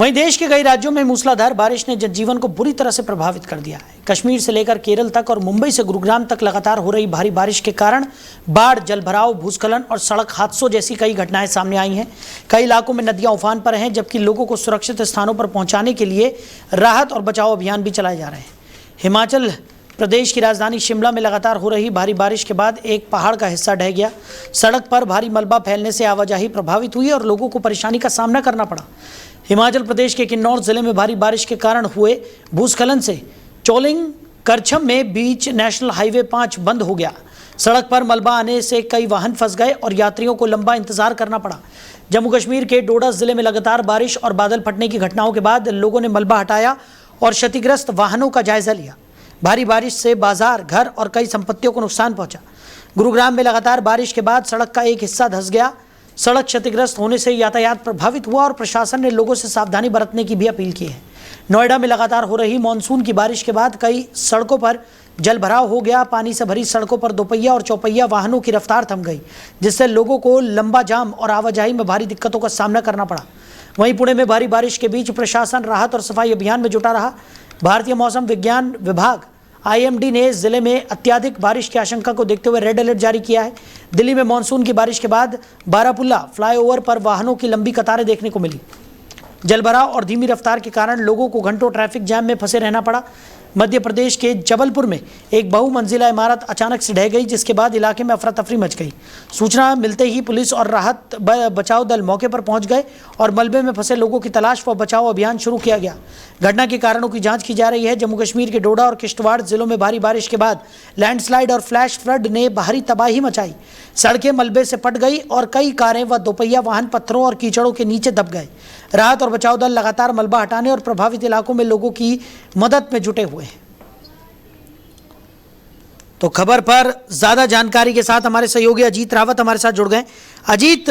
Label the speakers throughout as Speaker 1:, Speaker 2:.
Speaker 1: वहीं देश के कई राज्यों में मूसलाधार बारिश ने जनजीवन को बुरी तरह से प्रभावित कर दिया है। कश्मीर से लेकर केरल तक और मुंबई से गुरुग्राम तक लगातार हो रही भारी बारिश के कारण बाढ़, जलभराव, भूस्खलन और सड़क हादसों जैसी कई घटनाएं सामने आई हैं। कई इलाकों में नदियां उफान पर हैं, जबकि लोगों को सुरक्षित स्थानों पर पहुंचाने के लिए राहत और बचाव अभियान भी चलाए जा रहे हैं। हिमाचल प्रदेश की राजधानी शिमला में लगातार हो रही भारी बारिश के बाद एक पहाड़ का हिस्सा ढह गया। सड़क पर भारी मलबा फैलने से आवाजाही प्रभावित हुई और लोगों को परेशानी का सामना करना पड़ा। हिमाचल प्रदेश के किन्नौर जिले में भारी बारिश के कारण हुए भूस्खलन से चोलिंग करछम में बीच नेशनल हाईवे 5 बंद हो गया। सड़क पर मलबा आने से कई वाहन फंस गए और यात्रियों को लंबा इंतजार करना पड़ा। जम्मू कश्मीर के डोडा जिले में लगातार बारिश और बादल फटने की घटनाओं के बाद लोगों ने मलबा हटाया और क्षतिग्रस्त वाहनों का जायजा लिया। भारी बारिश से बाजार, घर और कई संपत्तियों को नुकसान पहुंचा। गुरुग्राम में लगातार बारिश के बाद सड़क का एक हिस्सा धंस गया। सड़क क्षतिग्रस्त होने से यातायात प्रभावित हुआ और प्रशासन ने लोगों से सावधानी बरतने की भी अपील की है। नोएडा में लगातार हो रही मानसून की बारिश के बाद कई सड़कों पर जलभराव हो गया। पानी से भरी सड़कों पर दोपहिया और चौपहिया वाहनों की रफ्तार थम गई, जिससे लोगों को लंबा जाम और आवाजाही में भारी दिक्कतों का सामना करना पड़ा। वहीं पुणे में भारी बारिश के बीच प्रशासन राहत और सफाई अभियान में जुटा रहा। भारतीय मौसम विज्ञान विभाग IMD ने जिले में अत्यधिक बारिश की आशंका को देखते हुए रेड अलर्ट जारी किया है। दिल्ली में मानसून की बारिश के बाद बारापुल्ला फ्लाईओवर पर वाहनों की लंबी कतारें देखने को मिली। जलभराव और धीमी रफ्तार के कारण लोगों को घंटों ट्रैफिक जैम में फंसे रहना पड़ा। मध्य प्रदेश के जबलपुर में एक बहुमंजिला इमारत अचानक से ढह गई, जिसके बाद इलाके में अफरा तफरी मच गई। सूचना मिलते ही पुलिस और राहत बचाव दल मौके पर पहुंच गए और मलबे में फंसे लोगों की तलाश व बचाव अभियान शुरू किया गया। घटना के कारणों की जांच की जा रही है। जम्मू कश्मीर के डोडा और किश्तवाड़ जिलों में भारी बारिश के बाद लैंडस्लाइड और फ्लैश फ्लड ने भारी तबाही मचाई। सड़कें मलबे से पट गई और कई कारें व दोपहिया वाहन पत्थरों और कीचड़ों के नीचे दब गए। राहत और बचाव दल लगातार मलबा हटाने और प्रभावित इलाकों में लोगों की मदद में जुटे हुए हैं। तो खबर पर ज्यादा जानकारी के साथ हमारे सहयोगी अजीत रावत हमारे साथ जुड़ गए। अजीत,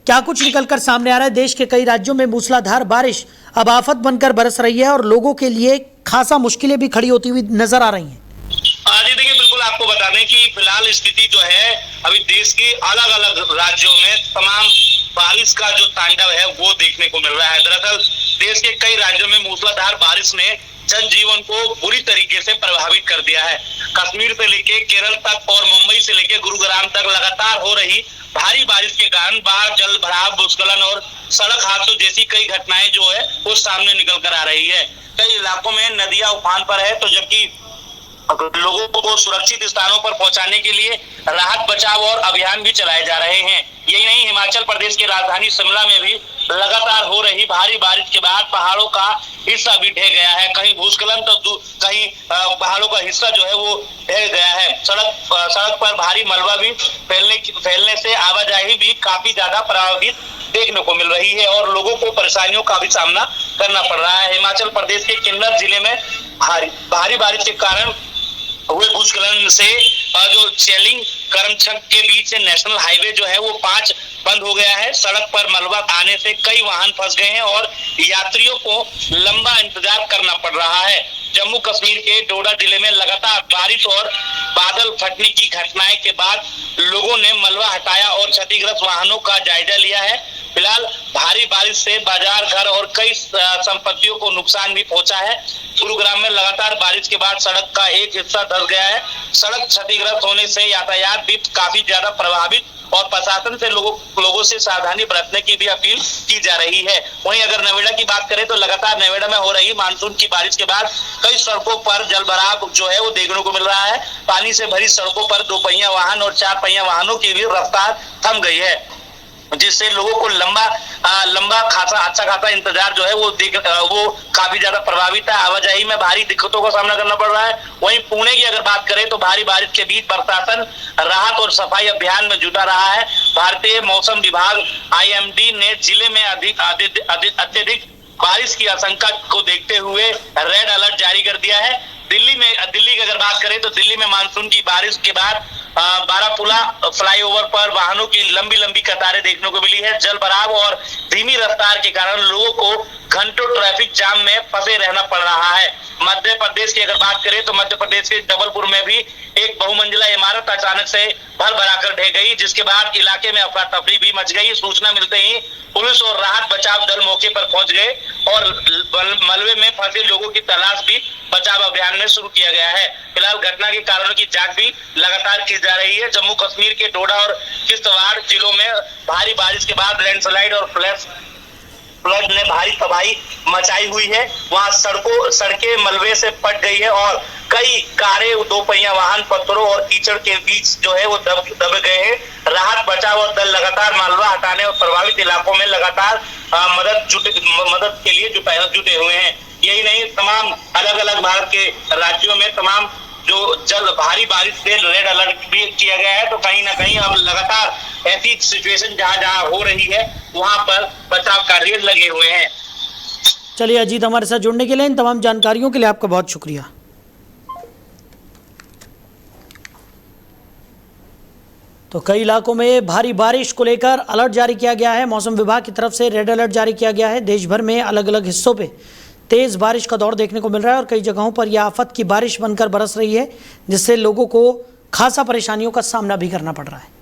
Speaker 1: क्या कुछ निकलकर सामने आ रहा है? देश के कई राज्यों में मूसलाधार बारिश अब आफत बनकर बरस रही है और लोगों के लिए खासा मुश्किलें भी खड़ी होती हुई नजर आ रही हैं।
Speaker 2: जी देखिए, बिल्कुल आपको बता दें कि फिलहाल स्थिति जो है अभी देश के अलग अलग राज्यों में तमाम बारिश का जो तांडव है वो देखने को मिल रहा है। दरअसल देश के कई राज्यों में मूसलाधार बारिश ने जनजीवन को बुरी तरीके से प्रभावित कर दिया है। कश्मीर से लेके केरल तक और मुंबई से लेके गुरुग्राम तक लगातार हो रही भारी बारिश के कारण बाढ़, जल भराव, भूस्खलन और सड़क हादसों जैसी कई घटनाएं जो है वो सामने निकल कर आ रही है। कई इलाकों में नदियां उफान पर है, तो जबकि लोगों को सुरक्षित स्थानों पर पहुंचाने के लिए राहत, बचाव और अभियान भी चलाए जा रहे हैं। यही नहीं, हिमाचल प्रदेश की राजधानी शिमला में भी लगातार हो रही भारी बारिश के बाद पहाड़ों का हिस्सा भी ढह गया है। कहीं भूस्खलन तो कहीं पहाड़ों का हिस्सा जो है वो ढह गया है। सड़क पर भारी मलबा भी फैलने से आवाजाही भी काफी ज्यादा प्रभावित देखने को मिल रही है और लोगों को परेशानियों का भी सामना करना पड़ रहा है। हिमाचल प्रदेश के किन्नौर जिले में भारी बारिश के कारण हुए भूस्खलन से जो चेलिंग करमचक के बीच से नेशनल हाईवे जो है वो 5 बंद हो गया है। सड़क पर मलबा आने से कई वाहन फंस गए हैं और यात्रियों को लंबा इंतजार करना पड़ रहा है। जम्मू कश्मीर के डोडा जिले में लगातार बारिश और बादल फटने की घटनाएं के बाद लोगों ने मलबा हटाया और क्षतिग्रस्त वाहनों का जायजा लिया है। फिलहाल भारी बारिश से बाजार, घर और कई संपत्तियों को नुकसान भी पहुंचा है। गुरुग्राम में लगातार बारिश के बाद सड़क का एक हिस्सा धंस गया है। सड़क क्षतिग्रस्त होने से यातायात भी काफी ज्यादा प्रभावित और प्रशासन से लोगों से सावधानी बरतने की भी अपील की जा रही है। वहीं अगर नोएडा की बात करें तो लगातार नोएडा में हो रही मानसून की बारिश के बाद कई सड़कों पर जलभराव जो है वो देखने को मिल रहा है। पानी से भरी सड़कों पर दोपहिया वाहन और 4 पहिया वाहनों की भी रफ्तार थम गई है, जिससे लोगों को लंबा अच्छा खासा इंतजार जो है वो काफी ज्यादा प्रभावित है। आवाजाही में भारी दिक्कतों का सामना करना पड़ रहा है। वहीं पुणे की अगर बात करें तो भारी बारिश के बीच प्रशासन राहत और सफाई अभियान में जुटा रहा है। भारतीय मौसम विभाग IMD ने जिले में अत्यधिक बारिश की आशंका को देखते हुए रेड अलर्ट जारी कर दिया है। दिल्ली की अगर बात करें तो दिल्ली में मानसून की बारिश के बाद बारापुला फ्लाईओवर पर वाहनों की लंबी कतारें देखने को मिली है। जल भराव और धीमी रफ्तार के कारण लोगों को घंटों ट्रैफिक जाम में फंसे रहना पड़ रहा है। मध्य प्रदेश की अगर बात करें तो मध्य प्रदेश के जबलपुर में भी एक बहुमंजिला इमारत अचानक से भर भराकर ढह गई, जिसके बाद इलाके में अफरा तफरी भी मच गई। सूचना मिलते ही पुलिस और राहत बचाव दल मौके पर पहुंच गए और मलबे में फंसे लोगों की तलाश भी बचाव अभियान में शुरू किया गया है। फिलहाल घटना के कारणों की जांच भी लगातार की जा रही है। जम्मू कश्मीर के डोडा और किश्तवाड़ जिलों में भारी बारिश के बाद लैंडस्लाइड और फ्लड ने भारी तबाही मचाई हुई है। वहां सड़कें मलबे से पट गई है और कई कारें, दो पहिया वाहन पत्थरों और कीचड़ के बीच जो है वो दब गए हैं। राहत बचाव और दल लगातार मलबा हटाने और प्रभावित इलाकों में लगातार मदद के लिए जुटे हुए हैं। यही नहीं, तमाम अलग अलग भारत के राज्यों में तमाम जो भारी बारिश से रेड अलर्ट भी किया गया है। तो कहीं ना कहीं अब लगातार ऐसी सिचुएशन जहां हो रही है वहां पर बचाव कार्य लगे हुए हैं।
Speaker 1: चलिए अजीत, हमारे साथ जुड़ने के लिए, इन तमाम जानकारियों के लिए आपका बहुत शुक्रिया। तो कई इलाकों में भारी बारिश को लेकर अलर्ट जारी किया गया है। मौसम विभाग की तरफ से रेड अलर्ट जारी किया गया है। देश भर में अलग अलग हिस्सों पे तेज बारिश का दौर देखने को मिल रहा है और कई जगहों पर यह आफत की बारिश बनकर बरस रही है, जिससे लोगों को खासा परेशानियों का सामना भी करना पड़ रहा है।